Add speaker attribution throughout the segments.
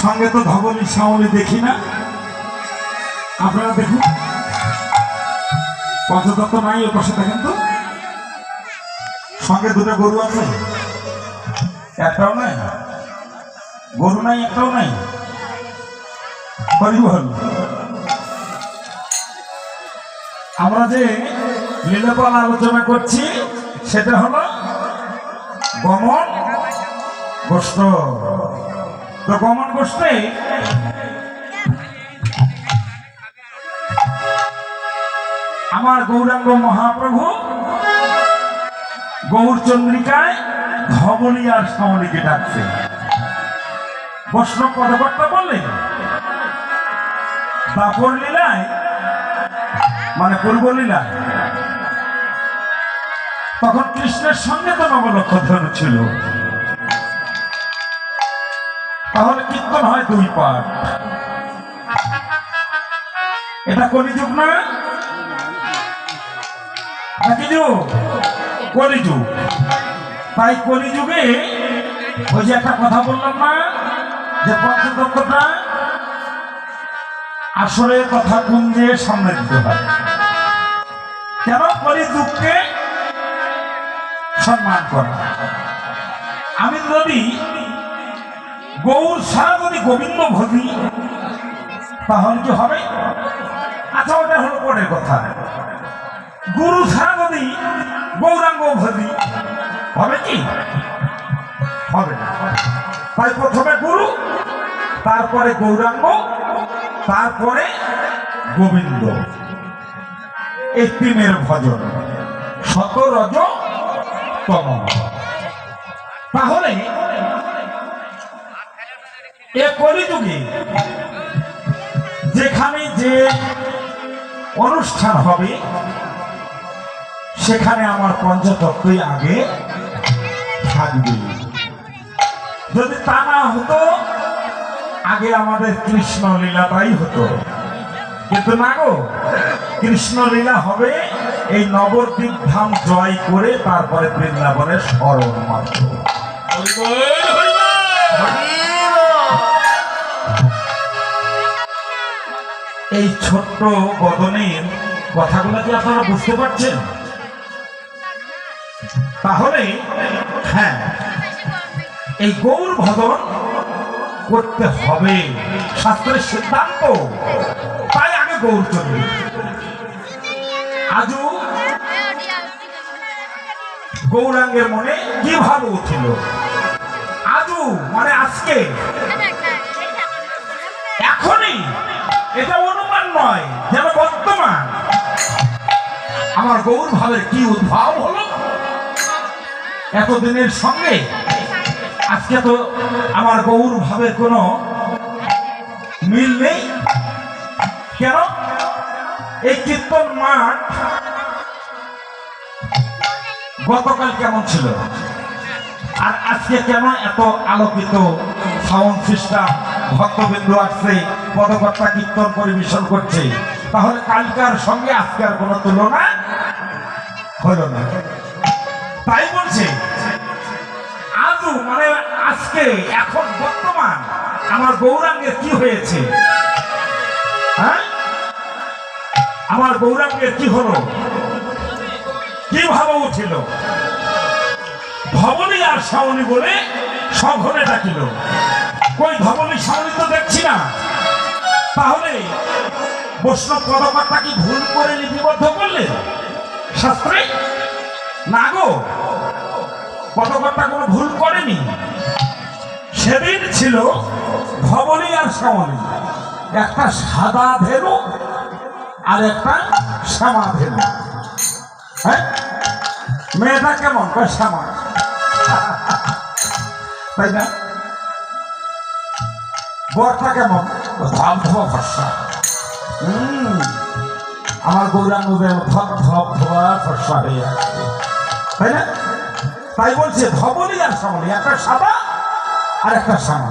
Speaker 1: সঙ্গে তো ধবলি শ্যামলি দেখি না, আপনারা দেখুন। পঞ্চতত্ত্ব নাই, ওর পাশে দেখেন তো, সঙ্গে দুটো গরু আছে, একটাও নাই, গরু নাই, একটাও নাই। হরিবল। আমরা যে লীলাপাল আলোচনা করছি সেটা হলো গমন গোষ্ঠ। তো গমন গোষ্ঠে আমার গৌরাঙ্গ মহাপ্রভু গৌরচন্দ্রিকায় ধবলি আর শ্যামলীকে ডাকছে। বৈষ্ণব পদকর্তা বললেন দাপর লীলায় মানে পূর্ব লীলায় তখন কৃষ্ণের সঙ্গে তো নবলক্ষণ ছিল, তাহলে কীর্তন হয় দুই পাঠ। এটা কলিযুগ না, নাকি যুগ? কলিযুগ। তাই কলিযুগে ওই যে একটা কথা বললাম না, যে পঞ্চতত্ত্বটা আসলে কথা কুঞ্জে সামনে দিতে হয়। কেন? কলিযুগকে সম্মান করা। আমি যদি গৌর ছাড়া যদি গোবিন্দ ভজি তাহলে কি হবে? আচ্ছা, ওটা হলো পরের কথা। গুরু ছাড়া যদি গৌরাঙ্গ ভজি হবে কি? হবে না। তাই প্রথমে গুরু, তারপরে গৌরাঙ্গ, তারপরে গোবিন্দ। এই তিনের ভজন, শত রজ তম। তাহলে এ কলিযুগে যেখানে যে অনুষ্ঠান হবে সেখানে আমার পঞ্চতত্ত্বই আগে থাকবে। যদি তা না হতো আগে আমাদের কৃষ্ণ লীলাটাই হতো, কিন্তু না গো, কৃষ্ণ লীলা হবে এই নবদ্বীপ ধাম জয় করে, তারপরে বৃন্দাবনের স্মরণ মাত্র। এই ছোট্ট বদনের কথাগুলো কি আপনারা বুঝতে পারছেন? তাহলে হ্যাঁ, এই গৌর ভজন করতে হবে, শাস্ত্রের সিদ্ধান্ত। তাই আগে গৌর চলবে। আজও গৌরাঙ্গের মনে কি ভাব উঠিল? আজও মানে আজকে, এখনই, এটা অনুমান নয়, যেন বর্তমান আমার গৌর ভাবের কি উদ্ভাব হলো এতদিনের সঙ্গে। আজকে তো আমার গৌর ভাবের কোনো মিল নেই। কেন? এই কীর্তন মাঠ গতকাল কেমন ছিল, আর আজকে কেন এত আলোকিত সাউন্ড সিস্টেম, ভক্তবিন্দু আসছে, পদকর্তা কীর্তন পরিবেশন করছে? তাহলে কালকার সঙ্গে আজকের কোনো তুলনা হলো না। তাই বলছে আজও মানে আজকে, এখন বর্তমান আমার গৌরাঙ্গের কি হয়েছে? হ্যাঁ, আমার গৌরাঙ্গের কি হলো, কি ভাবে উঠিল? ধবলি আর শ্যামলী বলে সঘনে ডাকিল। কই ধবলি শ্যামলী তো দেখছি না। তাহলে বৈষ্ণব পদকর্তা কি ভুল করে লিপিবদ্ধ করলেন শাস্ত্রে? না গো, পদকর্তা কোনো ভুল করেনি। সেদিন ছিল ধবলি আর শ্যামলী, একটা সাদা ধেনু আর একটা শ্যামা ধেনু। হ্যাঁ, মেয়েটা কেমন? শ্যামা, তাই না? বরটা কেমন? ধপ ধপ ফর্সা। আমার গৌরাঙ্গ ধপ ধপ ধোয়া ফর্সা হয়ে আসছে, তাই না? তাই বলছে ধবলি আর শ্যামলী, একটা সাদা আর একটা শ্যামা।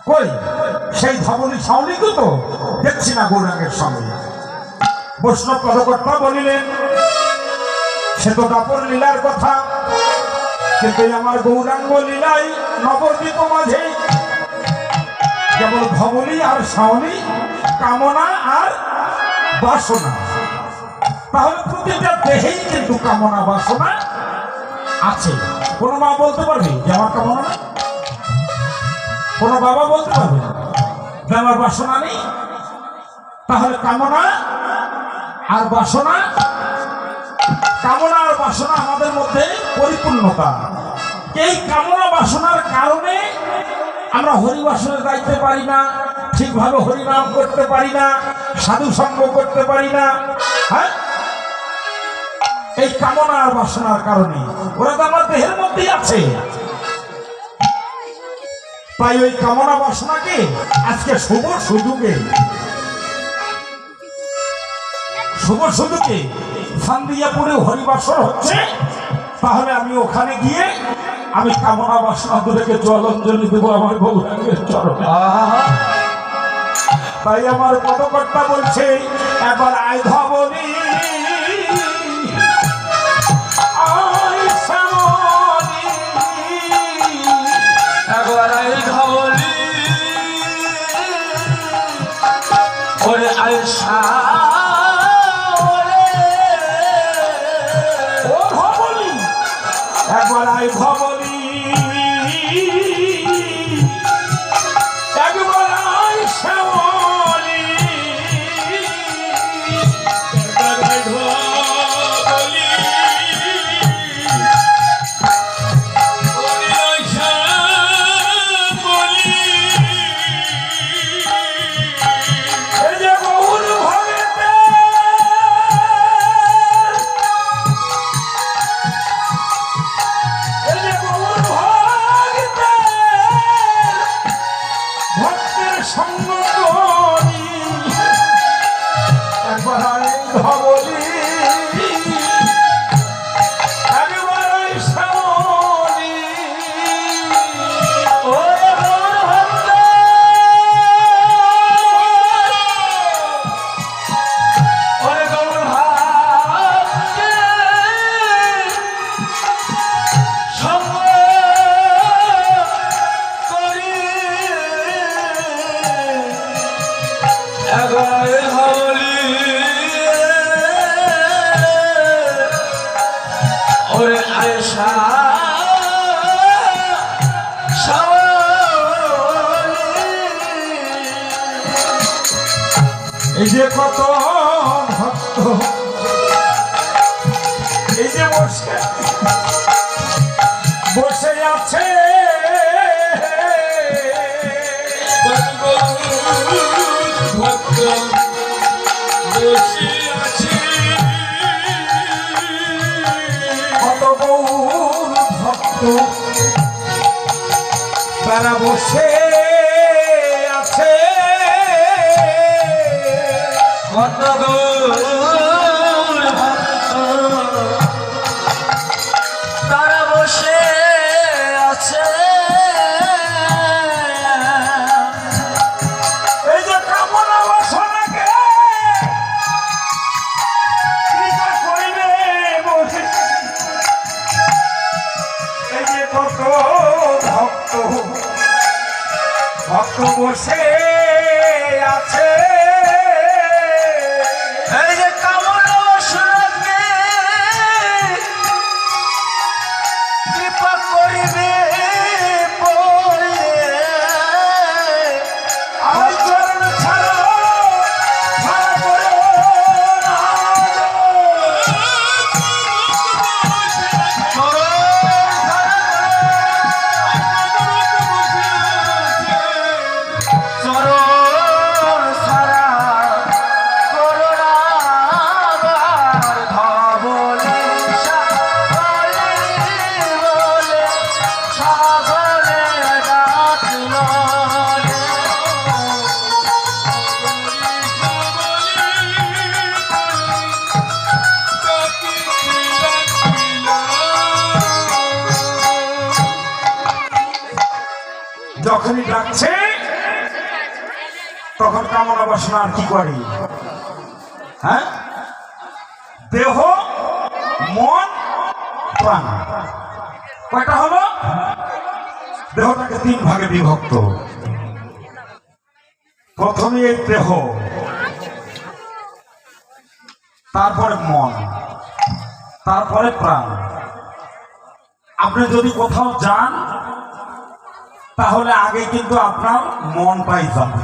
Speaker 1: কই সেই ধবলি শ্যামলী তো দেখছি না গৌরাঙ্গের সঙ্গে। বৈষ্ণব পদকর্তা বলিলেন সে তো দাপর লীলার কথা, কিন্তু আমার গৌরাঙ্গ লীলাই নবদ্বীপ মাঝে যেমন ধবলি আর শাওলি, কামনা আর বাসনা। তাহলে প্রতিটা দেহেই কিন্তু কামনা বাসনা আছে। কোন মা বলতে পারবে যে আমার কামনা নেই? কোন বাবা বলতে পারবে যে আমার বাসনা নেই? তাহলে কামনা আর বাসনা, কামনা আর বাসনা আমাদের মধ্যে পরিপূর্ণতা। এই কামনা বাসনার কারণে আমরা হরিবাসনে যাইতে পারি না, ঠিকভাবে হরিনাম করতে পারি না, সাধু সঙ্গ করতে পারি না। হ্যাঁ, এই কামনা আর বাসনার কারণে। ওরা তো আমার দেহের মধ্যেই আছে। তাই ওই কামনা বাসনাকে আজকে শুভ সুযোগে সান্দিয়াপুরে হরিবাসর হচ্ছে। তাহলে আমি ওখানে গিয়ে আমি কামনা বাসনা দুটোকে জলাঞ্জলি দেবো আমার গৌরাঙ্গের চরণে। তাই আমার পদকর্তা বলছে, এবার আয় ধবলি, আয় শ্যামলী,
Speaker 2: একবার আয় ধবলি, ওরে আয়
Speaker 1: একবার আয় ধবলি, একবার আয় শ্যামলী,
Speaker 2: একবার আয় ধবলি, ওরে আয় শ্যামলী।
Speaker 1: এই যে গৌর ভবেতে ভক্তের সঙ্গ করি, একবার আয় ধবলি, একবার আয় শ্যামলী,
Speaker 2: ওরে গৌর ভক্ত, ওরে গৌর ভক্ত সঙ্গ করি, একবার ধবলি, ওরে আয়েশা
Speaker 1: এই যে কত ভক্ত, এই যে বসে আছে,
Speaker 2: ভক্ত বসে আছে,
Speaker 1: কত গৌর ভক্ত তারা বসে আছে,
Speaker 2: কত গৌর ভক্ত তারা বসে আছে।
Speaker 1: এই যে কামনা বাসনাকে কৃপা করিবে বসে, এই যে কত ভক্ত ভক্ত বসে আছে,
Speaker 2: এই যে কামনা বাসনাকে কৃপা করিবে বলে
Speaker 1: আমার চরণ ছাড়ো, ছাড়া করো না গো।
Speaker 2: চরণ সারা করোনাবার ধবলি সাগরে বলে সাগরে ডাকল রে।
Speaker 1: যখনই ডাকছে তখন কামনা বাসনা আর কি করে? হ্যাঁ, দেহ মন প্রাণ কয়টা হলো? দেহটাকে তিন ভাগে বিভক্ত। প্রথমে এই দেহ, তারপরে মন, তারপরে প্রাণ। আপনি যদি কোথাও যান তাহলে আগে কিন্তু আপনার মনটাই যাবে।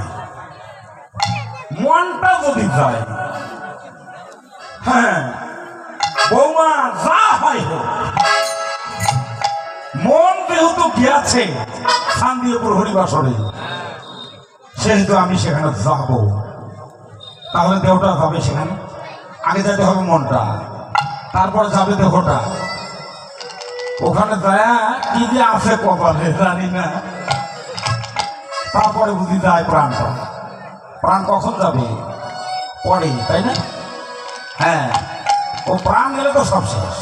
Speaker 1: মনটা যদি যায়, হ্যাঁ বৌমা যা হয় হোক, মন যেহেতু গিয়াছে শান্তিপুর হরিবাসরে, সেহেতু আমি সেখানে যাব। তাহলে দেহটা যাবে সেখানে, আগে যেতে হবে মনটা, তারপর যাবে দেহটা। ওখানে যায় কি যে আছে কপালে জানি না, তারপরে বুঝি যায় প্রাণটা। প্রাণ কখন যাবে? পরে, তাই না? হ্যাঁ, ও প্রাণ গেলে তো সব শেষ,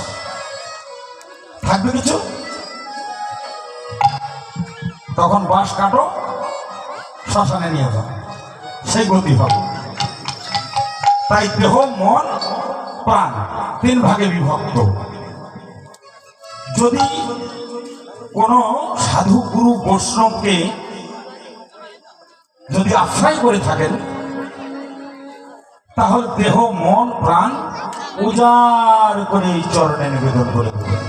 Speaker 1: থাকবে কিছু? তখন বাঁশ কাটো, শ্মশানে নিয়ে যাও, সেই গতি হবে। তাই দেহ, মন, প্রাণ তিন ভাগে বিভক্ত। যদি কোনো সাধু গুরু বৈষ্ণবকে যদি আশ্রয় করে থাকেন, তাহলে দেহ, মন, প্রাণ উজাড় করে এই চরণে নিবেদন করে দেবেন।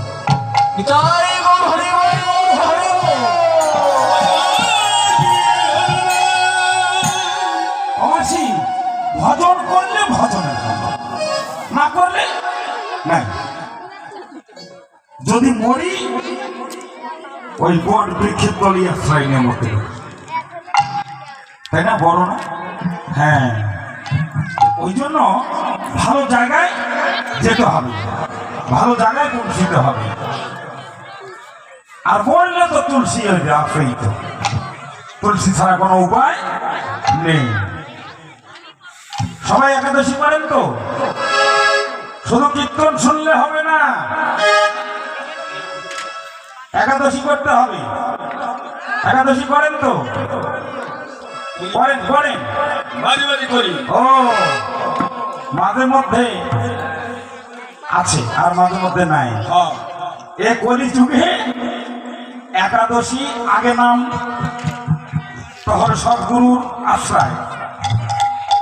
Speaker 1: অবশ্যই ভজন করলে ভজনের, না করলে নাই। যদি মরি ওই বট বৃক্ষের তলি আশ্রয় নিয়ে মরতে, তাই না? বড় না? হ্যাঁ, ওই জন্য ভালো জায়গায় যেতে হবে, ভালো জায়গায় পৌঁছতে হবে। আর মরলে তো তুলসী হয়ে আশ্রয়িত, তুলসী ছাড়া কোনো উপায় নেই। সবাই একাদশী করেন তো? শুধু কীর্তন শুনলে হবে না, একাদশী করতে হবে। একাদশী করেন তো? করেন করেন,
Speaker 2: মাঝে মাঝে করি।
Speaker 1: ও মাঝে মধ্যে আছে আর মাঝে মধ্যে নাই। এ কলি যুগে একাদশী আগে নাম, তাহলে সদ্গুরুর আশ্রয়,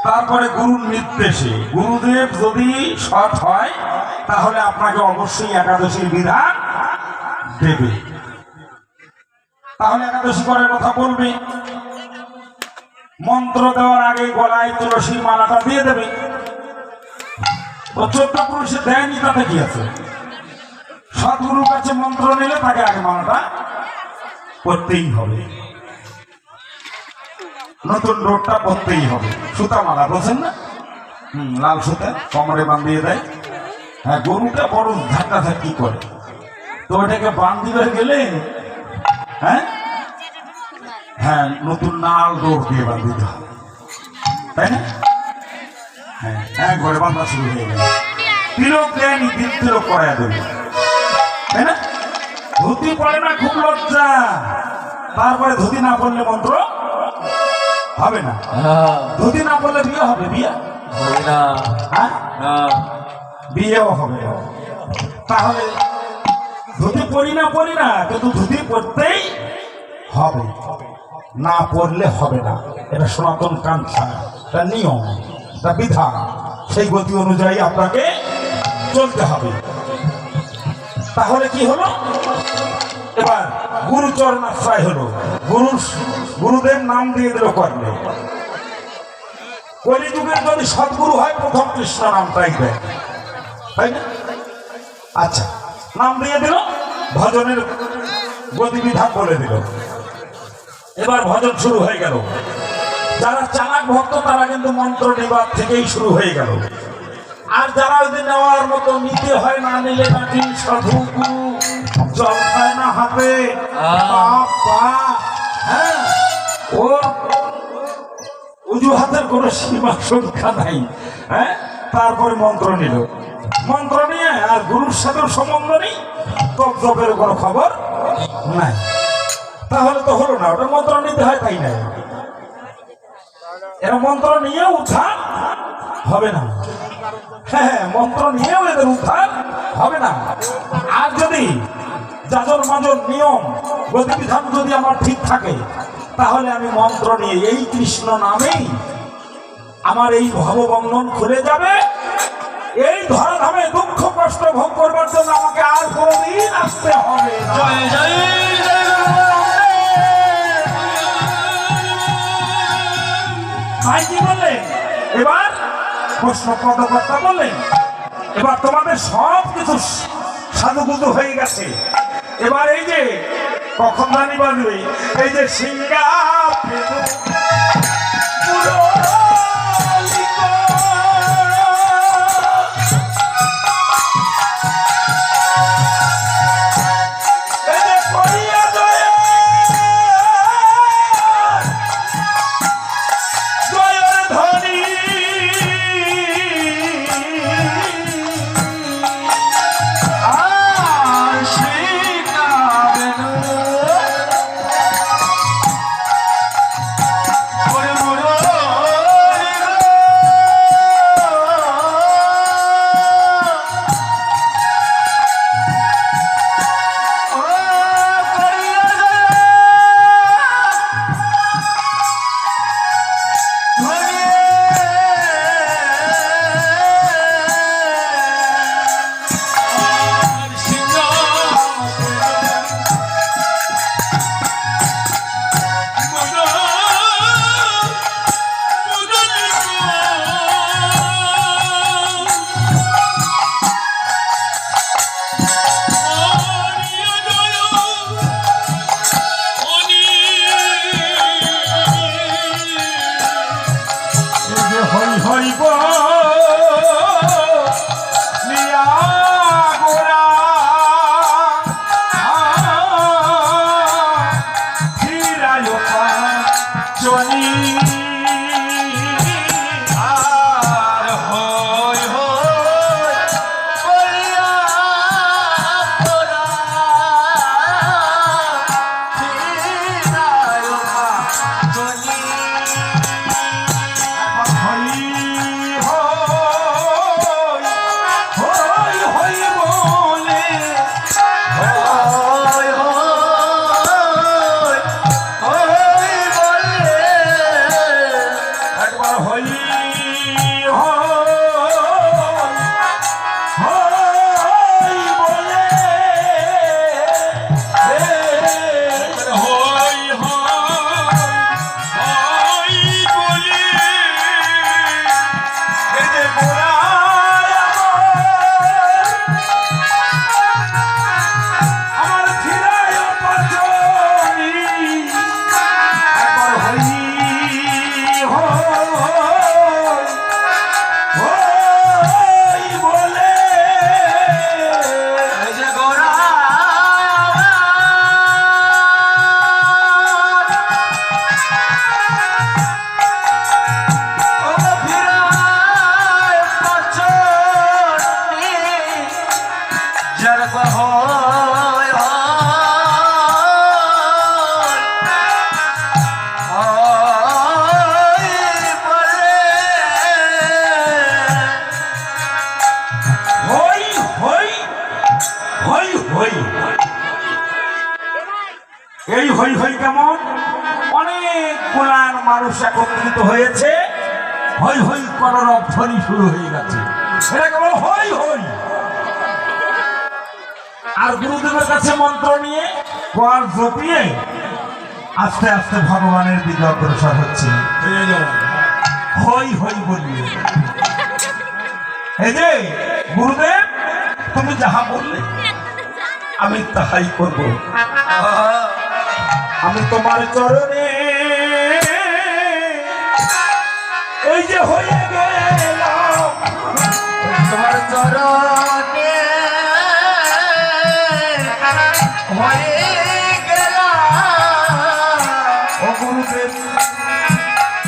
Speaker 1: তারপরে গুরুর নির্দেশে। গুরুদেব যদি সৎ হয় তাহলে আপনাকে অবশ্যই একাদশীর বিধান দেবে, তাহলে একাদশী করার কথা বলবে। মন্ত্র দেওয়ার আগে গলায় তুলসীর মালাটা দিয়ে দেবে। ও 14 পুরুষে দেয়নি, তাতে কি আছে? সদ্গুরুর কাছে মন্ত্র নিলে তাকে আগে মালাটা করতেই হবে, নতুন রোডটা পরতেই হবে। সুতা মালা বলছেন না? লাল সুতা কোমরে বাঁধিয়ে দেয়। হ্যাঁ, গরুটা বড় ধাক্কা ধাক্কি করে, তো ওটাকে বাঁধিবার গেলে হ্যাঁ হ্যাঁ নতুন নাল রোড দিয়ে বাঁধিতে হবে, তাই না? হ্যাঁ, একবারে বাঁধা শুরু হয়ে গেল। তিলক দেয়নি, তিলক করাইয়া দেবে, তাই না? ধুতি পড়ে না, খুব লজ্জা। তারপরে ধুতি না পড়লে মন্ত্র হবে না, ধুতি না পড়লে বিয়ে হবে? বিয়ে হবে না, হ্যাঁ বিয়েও হবে না। তাহলে ধুতি পড়ি না, কিন্তু ধুতি পড়তেই হবে, না পড়লে হবে না। এটা সনাতন কাঙ্ক্ষা, এটা নিয়ম, এটা বিধান। সেই গতি অনুযায়ী আপনাকে চলতে হবে। তাহলে কি হলো? এবার গুরুচরণ আশ্রয় হলো, গুরুদেব নাম দিয়ে দিল করলে। কলিযুগের যদি সদ্গুরু হয় প্রথম কৃষ্ণ নামটাই দেয়, তাই না? আচ্ছা, নাম দিয়ে দিল, ভজনের গতিবিধান বলে দিল। এবার ভজন শুরু হয়ে গেল। যারা চালাক ভক্ত তারা কিন্তু মন্ত্র নেবার থেকেই শুরু হয়ে গেল। আর যারা ওই নেওয়ার মতো নিতে হয়, না নিলে নাকি সাধু গুরু জল খায় না হাতে, হ্যাঁ ওর অজুহাতের কোনো সীমা সংখ্যা নাই। হ্যাঁ, তারপরে মন্ত্র নিল, মন্ত্র নিয়ে আর গুরুর সাথে সম্বন্ধ নেই, তপ জপের কোনো খবর নাই। তাহলে তো হলো না, ওটা মন্ত্র নিতে হয়, তাই নাই? এরা মন্ত্র নিয়ে উদ্ধার হবে না। হ্যাঁ, মন্ত্র নিয়েও এদের উদ্ধার হবে না। আর যদি যাজন মাজন নিয়ম গতিবিধান যদি আমার ঠিক থাকে, তাহলে আমি মন্ত্র নিয়ে এই কৃষ্ণ নামেই আমার এই ভববন্ধন খুলে যাবে। এই ধরাধামে দুঃখ কষ্ট ভোগ করবার জন্য আমাকে আর কোনোদিন আসতে হবে না।
Speaker 2: জয় জয়
Speaker 1: ভাই কি বললেন? এবার প্রশ্ন পদকর্তা বললেন, এবার তোমাদের সব কিছু সাধুগুধু হয়ে গেছে। এবার এই যে কখন জানি বাজবে, এই যে সিঙ্গা এই হই হই কেমন অনেক গোলার মানুষ একত্রিত হয়েছে, হই হই করার ধ্বনি শুরু হয়ে গেছে। সেটা কেবল হই হই। আর গুরুদেবের কাছে মন্ত্র নিয়ে কর জপিয়ে আস্তে আস্তে ভগবানের দিকে অগ্রসর হচ্ছে। হই হই বলিয়ে এই যে গুরুদেব তুমি যাহা বললে আমি তাহাই করব। আমি তোমার চরণে এই যে হয়ে গেলাম,
Speaker 2: তোমার চরণে হয়ে গেলাম।
Speaker 1: ও গুরুদেব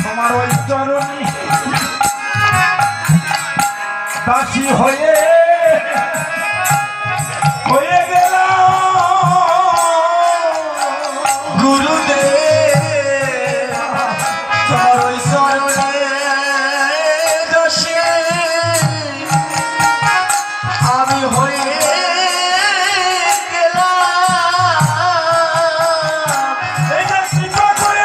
Speaker 1: তোমার ওই চরণে দাসী হয়ে করে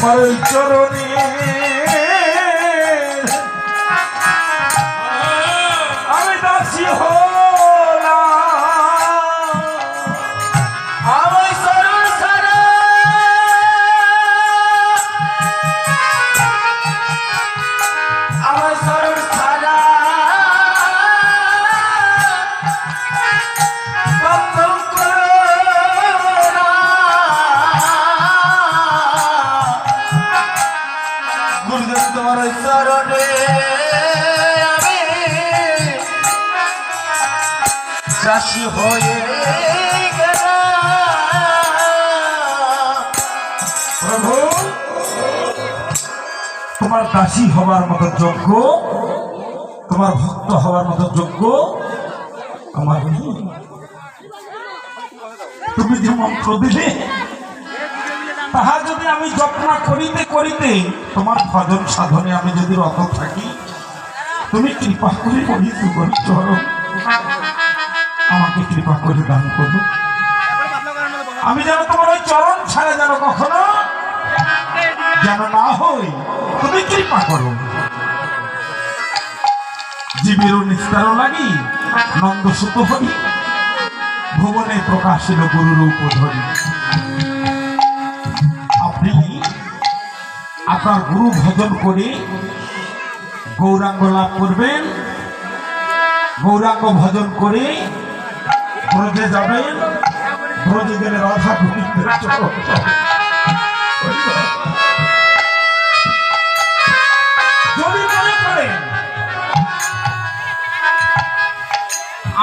Speaker 1: তোমার ওই চরণে আমি দাসী হলাম।
Speaker 2: আমার সরল সারা আমার সরল সারা বন্ধন করো না। গুরুদেব তোমার ওই চরণে আমি দাসী হয়ে
Speaker 1: প্রভু তোমার দাসী হওয়ার মতো যোগ্য, তোমার ভক্ত হওয়ার মতো যোগ্য আমার নেই। তুমি যে মন্ত্র দিলে তাহা যদি আমি যত্ন করিতে করিতে তোমার ভজন সাধনে আমি যদি রত থাকি, তুমি কৃপা করে করি সুগর চরণ আমাকে কৃপা করে দান করো। আমি যেন তোমার ওই চরণ ছাড়া যেন কখনো যেন না হই, তুমি কৃপা করো। জীবের নিস্তার লাগি নন্দ সুত হরি, ভুবনে প্রকাশিল গুরুরূপ ধরি। আপনি আপনার গুরু ভজন করে গৌরাঙ্গ লাভ করবেন, গৌরাঙ্গ ভজন করে ব্রজে যাবেন, ব্রজে গেলে রাধা গোবিন্দের চরণ। যদি মনে করেন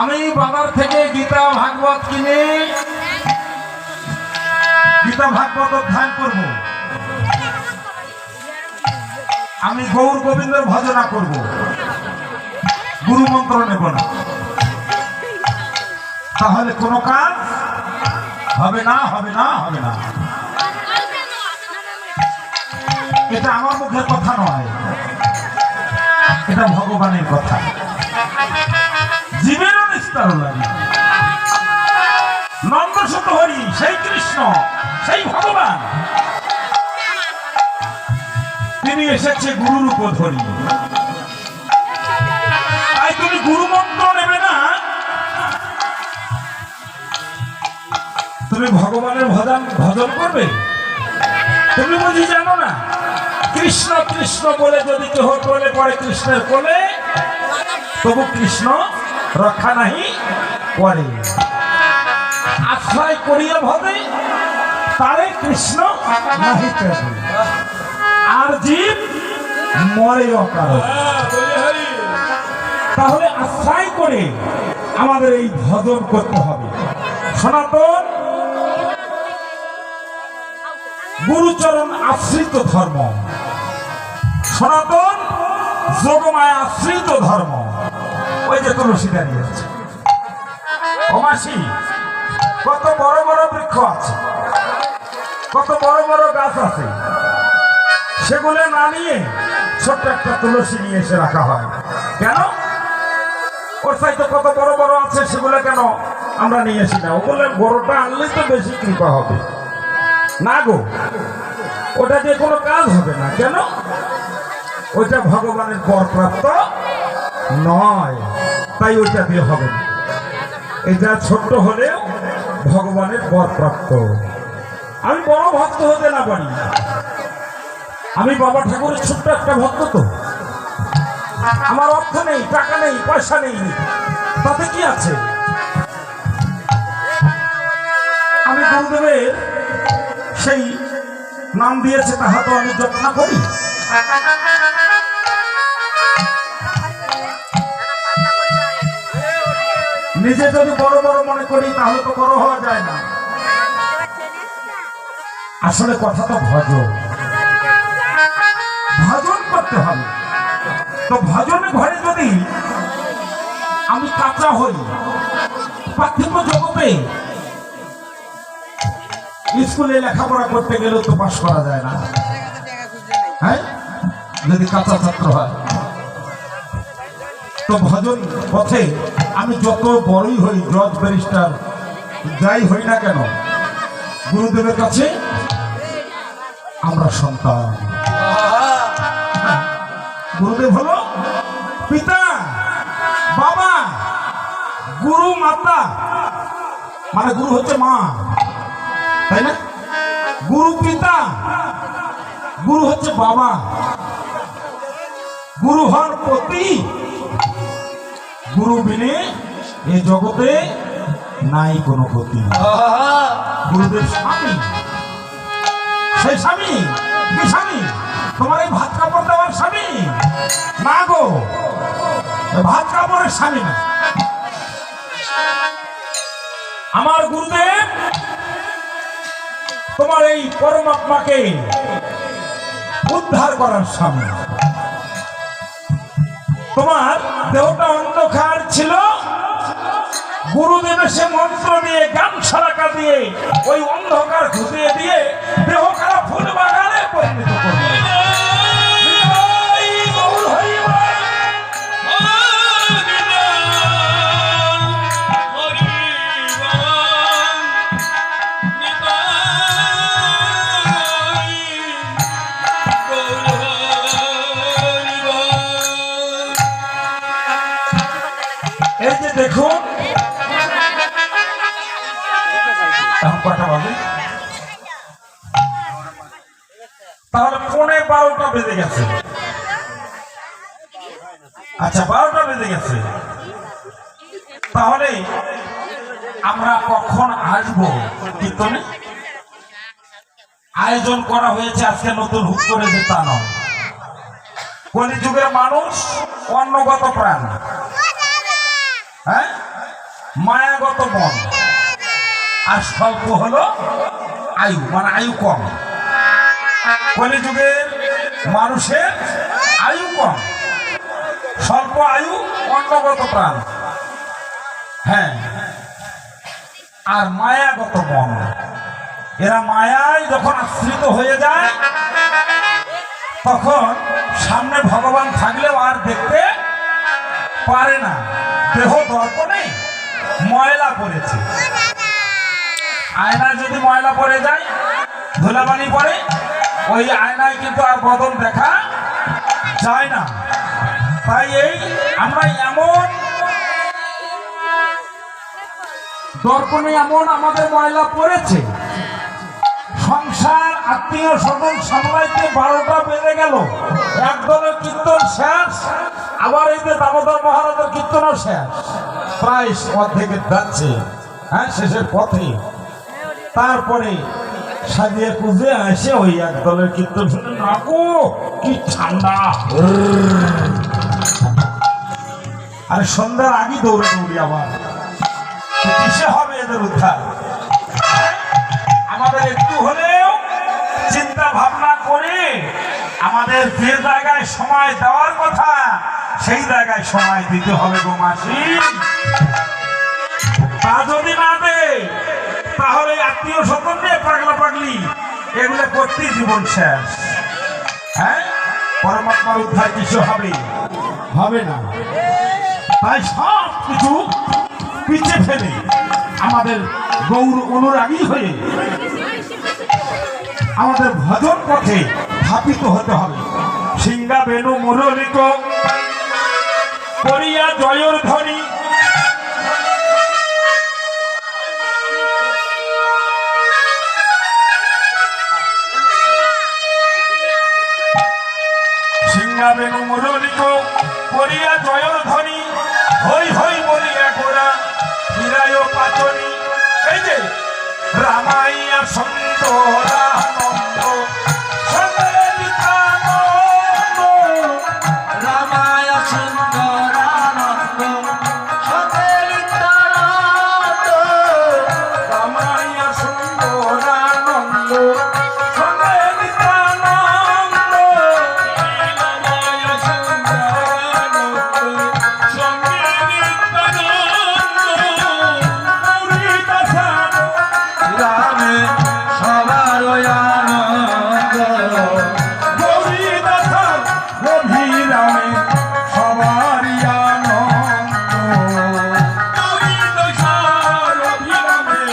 Speaker 1: আমি বাজার থেকে গীতা ভাগবত কিনে গীতা ভাগবত অধ্যয়ন করব, আমি গৌর গোবিন্দের ভজনা করব, গুরু মন্ত্র নেব না, তাহলে কোনো কাজ হবে না, হবে না, হবে না। এটা আমার মুখের কথা নয়, এটা ভগবানের কথা। জীবেরও নিস্তার লাগে নন্দ সুত হরি, সেই কৃষ্ণ, সেই ভগবান, তিনি এসেছে গুরুরূপ ধরি। তাই তুমি গুরু মন্ত্র নেবে না, তুমি ভগবানের ভজন করবে। তুমি বুঝি জানো না কৃষ্ণ কৃষ্ণ বলে যদি কেহ কোলে পড়ে কৃষ্ণের কোলে, তবু কৃষ্ণ রক্ষা নাহি করে। আশ্রয় করিয়া ভবে তারে কৃষ্ণ নাহি চাবে, আর জীব মরে অকারণ। তাহলে আশ্রয় করে আমাদের এই ভজন করতে হবে। সনাতন গুরুচরণ আশ্রিত ধর্ম, সনাতন যোগমায়া আশ্রিত ধর্ম। ওই যে তুলসী দাঁড়িয়ে আছে, ও মাসি, কত বড় বড় বৃক্ষ আছে, কত বড় বড় গাছ আছে, সেগুলো না নিয়ে ছোট্ট একটা তুলসী নিয়ে এসে রাখা হয় কেন? ওর চাইতে কত বড় বড় আছে, সেগুলো কেন আমরা নিয়ে আসি না? ও বলে বড়টা আনলেই তো বেশি কৃপা হবে। না গো, ওটা দিয়ে কোনো কাজ হবে না। কেন? ওইটা ভগবানের বরপ্রাপ্ত নয়, তাই ওইটা দিয়ে হবে না। এটা ছোট্ট হলেও ভগবানের বরপ্রাপ্ত। আমি বড় ভক্ত হতে না পারি, আমি বাবা ঠাকুরের ছোট্ট একটা ভক্ত। তো আমার অর্থ নেই, টাকা নেই, পয়সা নেই, তাতে কি আছে? আমি গুরুদেবের সেই নাম দিয়েছে, তাহা তো আমি যত্ন করি। নিজে যদি বড় বড় মনে করি তাহলে তো বড় হওয়া যায় না। আসলে কথা তো ভজন, ভজন করতে হবে। তো ভজনের ঘরে যদি আমি কাঁচা হই, পার্থিব জগতে স্কুলে লেখাপড়া করতে গেলেও তো পাশ করা যায় না, হ্যাঁ, যদি কাঁচা ছাত্র হয়। তো ভজন পথে আমি যত বড়ই হই, জজ ব্যারিস্টার যাই হই না কেন, গুরুদেবের কাছে আমরা সন্তান। গুরুদেব হলো পিতা, বাবা, গুরু মাতা, মানে গুরু হচ্ছে মা, তাই না? গুরু পিতা, গুরু হচ্ছে বাবা, গুরু হন পতি, গুরু বিনে এই জগতে নাই কোনো গতি। গুরুদেব স্বামী, সেই স্বামী কি স্বামী? তোমার এই ভাত কাপড় দেওয়ার স্বামী না গো, ভাত কাপড়ের স্বামী না। আমার গুরুদেব তোমার এই পরমাত্মাকে উদ্ধার করার স্বামী। তোমার দেহটা অন্ধকার ছিল, গুরুদেব সে মন্ত্র দিয়ে গান সারাকা দিয়ে ওই অন্ধকার ঘুরিয়ে দিয়ে দেহ খারাপ ফুল বাগানে পরিণত করবে। এই যে দেখুন কটা বাজে, তাহলে 12:15 বেজে গেছে। আচ্ছা 12টা বেজে গেছে, তাহলে আমরা কখন আসবো কীর্তনে? আয়োজন করা হয়েছে আজকে নতুন হুক করে, যে তা নয়। কলিযুগের মানুষ অন্নগত প্রাণ, হ্যাঁ, মায়াগত মন, আর স্বল্প হলো আয়ু, মানে আয়ু কম। কলিযুগের মানুষের আয়ু কম, স্বল্প আয়ু, অন্নগত প্রাণ, হ্যাঁ, আর মায়াগত মন। এরা মায়ায় যখন আশ্রিত হয়ে যায়, তখন সামনে ভগবান থাকলেও আর দেখতে পারে না। দেহ দর্পণে ময়লা পড়েছে, আয়নায় যদি ময়লা পড়ে যায়, ধুলাবালি পড়ে, ওই আয়নায় কিন্তু আর বদন দেখা যায় না। তাই এই আমরা এমন দর্পণে এমন আমাদের ময়লা পড়েছে, সংসার আত্মীয় স্বজন সামলাইতে 12টা বেজে গেল, একদলের কীর্তন শেষ, আবার এই যে দামোদর মহারাজের কীর্তনও শেষ, প্রায় অর্ধেকের যাচ্ছে, হ্যাঁ, শেষের পথে। তারপরে সাজিয়ে কুজে আসে ওই একদলের কীর্তন শুনে, নাকো কি ঠান্ডা, আরে সন্ধ্যার আগে দৌড়ে দৌড়ি আবার কিসে হবে এদের উদ্ধার? আমাদের একটু হলেও চিন্তা ভাবনা করে আমাদের যে জায়গায় সময় দেওয়ার কথা সেই জায়গায় সময় দিতে হবে গো মাসি। তা যদি না দেয়, তাহলে আত্মীয় স্বজন নিয়ে পাগলা পাগলি এগুলো করতেই জীবন শেষ। হ্যাঁ, পরমাত্মার উদ্ধার কিছু হবে হবে না। তাই সব কিছু পিছিয়ে ফেলে আমাদের গৌর অনুরাগী হয়ে আমাদের ভজন পথে স্থাপিত হতে হবে। সিংহা বেণু মুরলিক করিয়া জয়র ধ্বনি, সিংহা বেণু মুরলিক করিয়া জয়র ধ্বনি, হই হই বলিয়া গোরা ফিরায় পাচনি। এই যে রামাইয়া সুন্দরানন্দ
Speaker 2: রামায়া সুন্দরানন্দ সতেলিতানন্দ,
Speaker 1: রামাইয়া সুন্দরানন্দ সতেলিতানন্দ,
Speaker 2: রামায়া সুন্দরানন্দ রামে সবার আনন্দ,
Speaker 1: গৌরীদাসার অভিরামে সবারই আনন্দ,
Speaker 2: গৌরীদাসার অভিরামে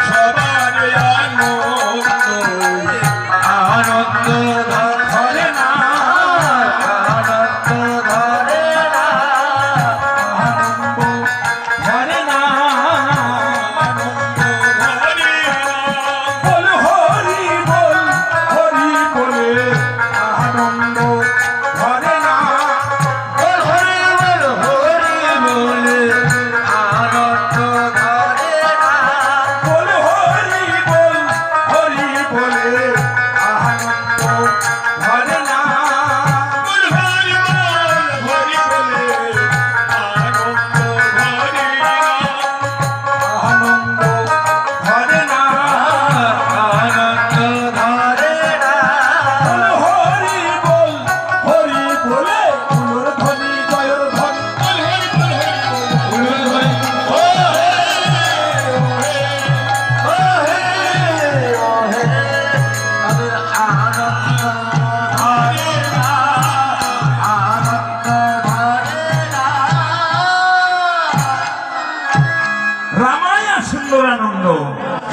Speaker 2: সবার আনন্দ, আনন্দ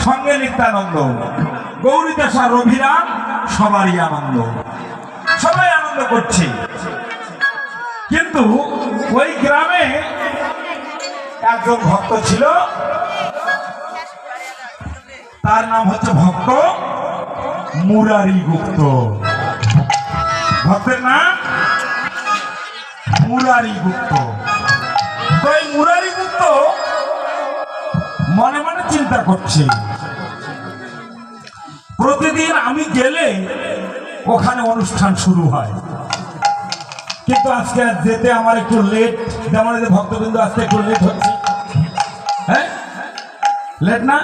Speaker 1: সঙ্গে নিত্যানন্দ, গৌরীদাসা রবিরাম, সবারই আনন্দ, সবাই আনন্দ করছে। কিন্তু ওই গ্রামে একজন ভক্ত ছিল, তার নাম হচ্ছে ভক্ত মুরারি গুপ্ত। ভক্তের নাম মুরারি গুপ্ত। তো এই মুরারি গুপ্ত মনে মনে চিন্তা করছে, প্রতিদিন আমি গেলে ওখানে অনুষ্ঠান শুরু হয়, কিন্তু আজকে যেতে আমার একটু লেট, যেমন যে ভক্তবৃন্দ আজকে একটু লেট হচ্ছে। হ্যাঁ, লেট না?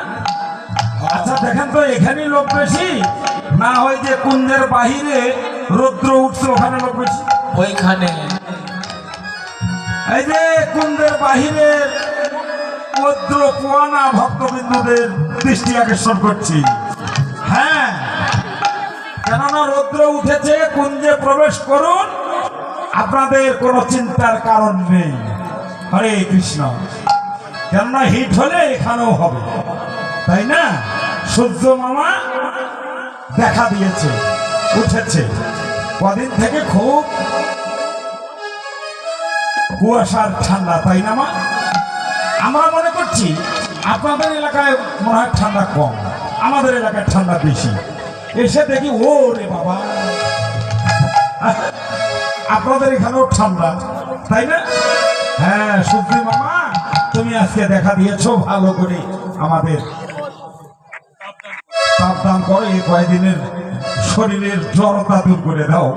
Speaker 1: আচ্ছা দেখেন তো, এখানেই লোক বেশি না হয় যে কুঞ্জের বাহিরে রৌদ্র উঠছে ওখানে লোক বেশি?
Speaker 2: ওইখানে
Speaker 1: এই যে কুঞ্জের বাহিরে রৌদ্র পোয়ানা ভক্তবৃন্দদের দৃষ্টি আকর্ষণ করছি। হ্যাঁ, কেননা রৌদ্র উঠেছে, কুঞ্জে প্রবেশ করুন, আপনাদের কোনো চিন্তার কারণ নেই। হরে কৃষ্ণ। কেননা হিট হলে এখানেও হবে, তাই না? সূর্য মামা দেখা দিয়েছে, উঠেছে, কদিন থেকে খুব কুয়াশার ঠান্ডা, তাই না মা? আমরা মনে করছি আপনাদের এলাকায় মনে হয় ঠান্ডা কম, আমাদের এলাকায় ঠান্ডা বেশি। এসে দেখি ও রে বাবা, আপনাদের এখানেও ঠান্ডা, তাই না? হ্যাঁ, সূর্য মামা তুমি আজকে দেখা দিয়েছো, ভালো করে আমাদের সাবধান করো, এই কয়েকদিনের শরীরের জড়তা দূর করে দাও।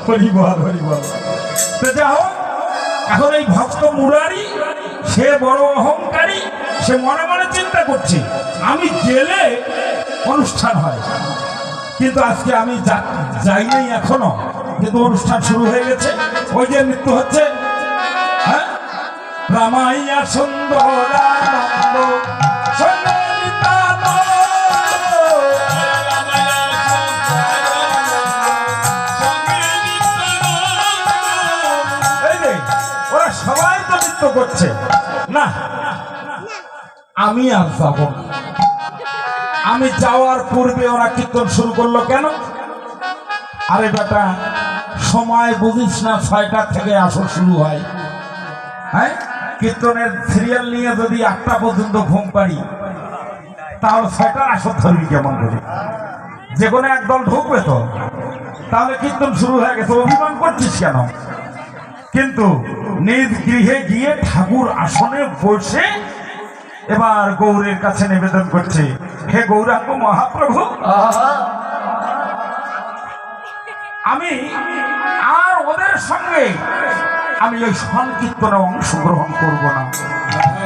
Speaker 1: হরিবল হরিবল। তো যা হোক, এখন এই ভক্ত মুরারি সে বড় অহংকারী, সে মনে মনে চিন্তা করছে আমি গেলে অনুষ্ঠান হয়, কিন্তু আজকে আমি যাই নাই এখনো, কিন্তু অনুষ্ঠান শুরু হয়ে গেছে। ওই যে মৃত্যু হচ্ছে, হ্যাঁ, রামাইয়া সুন্দর আনন্দ সঙ্গে নিত্যানন্দ। এই যে ওরা সবাই তো নৃত্য করছে, না আমি আর যাব না। আমি যাওয়ার পূর্বে ওরা কীর্তন শুরু করলো কেন? আরে বেটা, সময় বুঝিস না, 6টা থেকে আসর শুরু হয়। হ্যাঁ, কীর্তনের সিরিয়াল নিয়ে যদি 8টা পর্যন্ত ঘুম পারি, তাহলে 6টার আসর ধরবি কেমন করে? যে কোনো একদল ঢুকবে তো, তাহলে কীর্তন শুরু হয়ে গেছে, অভিমান করছিস কেন? কিন্তু নিজ গৃহে গিয়ে ঠাকুর আসনে বসে এবার গৌরের কাছে নিবেদন করছে, হে গৌরাঙ্গ মহাপ্রভু, আমি আর ওদের সঙ্গে আমি ওই সংকীর্তনে অংশগ্রহণ করব না।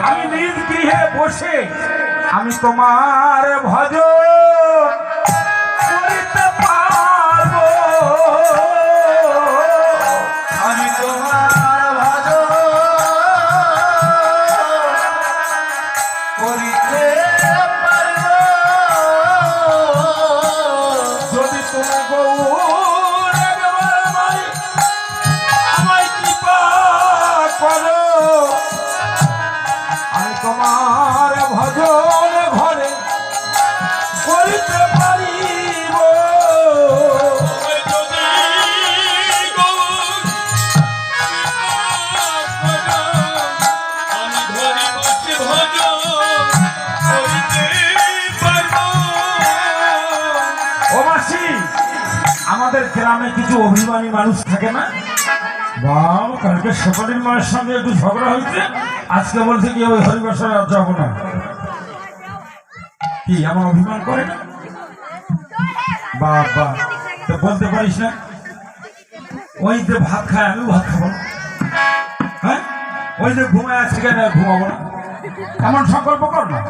Speaker 1: আমি নিজ গৃহে বসে আমি তোমার ভজন করিতে পারব।
Speaker 2: আমি তোমার ভজন করিতে পারিব,
Speaker 1: যদি তুমি গৌর একবার আমায় কৃপা করো, আমি তোমার ভজন ঘরে করিতে পারিব। ও মাসি, আমাদের গ্রামে কিছু অভিমানী মানুষ থাকে না? বাবা, কালকে সকালের মায়ের সঙ্গে একটু ঝগড়া হয়েছে, আজকে বলছে কি ওই হরিবাসরে আর যাবো না। কি এমন অভিমান করে না? বাবা, তো বলতে পারিস না ওই যে ভাত খায় আমিও ভাত খাবো না? হ্যাঁ, ওই যে ঘুমায় আজকে ঘুমাবো না, এমন সংকল্প কর না।